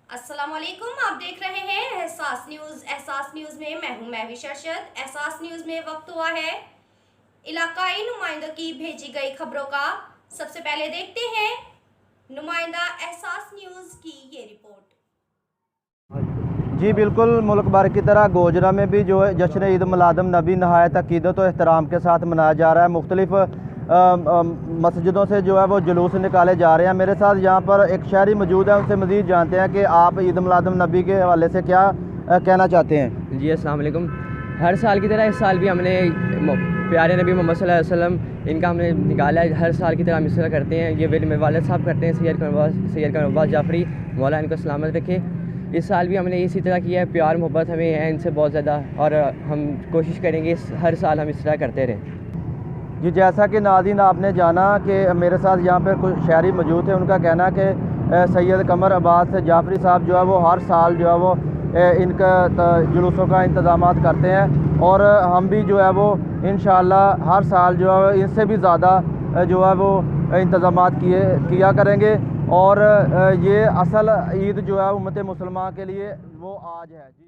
अस्सलाम वालेकुम। आप देख रहे हैं एहसास न्यूज़। एहसास न्यूज़ में मैं हूं महवी शरशद। एहसास न्यूज़ में वक्त हुआ है इलाकाई नुमाइंदों की भेजी गई खबरों का। सबसे पहले देखते हैं नुमाइंदा एहसास न्यूज़ की ये रिपोर्ट। जी बिल्कुल, मुल्क भर की तरह गोजरा में भी जो है जश्न ईद मिलादुन नबी नहायत अकीदत और एहतराम के साथ मनाया जा रहा है। मुख्तलिफ मस्जिदों से जो है वो जुलूस निकाले जा रहे हैं। मेरे साथ यहाँ पर एक शहरी मौजूद है, उनसे मज़ीद जानते हैं कि आप ईद मिलादुन नबी के हवाले से क्या कहना चाहते हैं। जी अस्सलाम वालेकुम। हर साल की तरह इस साल भी हमने प्यारे नबी मोहम्मद सल्लल्लाहु अलैहि वसल्लम इनका हमने निकाला है। हर साल की तरह हम इस तरह करते हैं। ये मेरे वालिद साहब करते हैं, सैयद कमरवास जाफरी, मौला इनको सलामत रखे। इस साल भी हमने इसी तरह किया है। प्यार मोहब्बत हमें है इनसे बहुत ज़्यादा, और हम कोशिश करेंगे हर साल हम इस तरह करते रहें। जी, जैसा कि नाज़रीन आपने जाना कि मेरे साथ यहाँ पर कुछ शहरी मौजूद थे, उनका कहना कि सैयद कमर अब्बास जाफरी साहब जो है वो हर साल जो है वो इनका जुलूसों का इंतज़ामात करते हैं, और हम भी जो है वो इंशाअल्लाह हर साल जो है इनसे भी ज़्यादा जो है वो इंतज़ामात किया करेंगे। और ये असल ईद जो है उम्मत मुसलमान के लिए वो आज है। जी।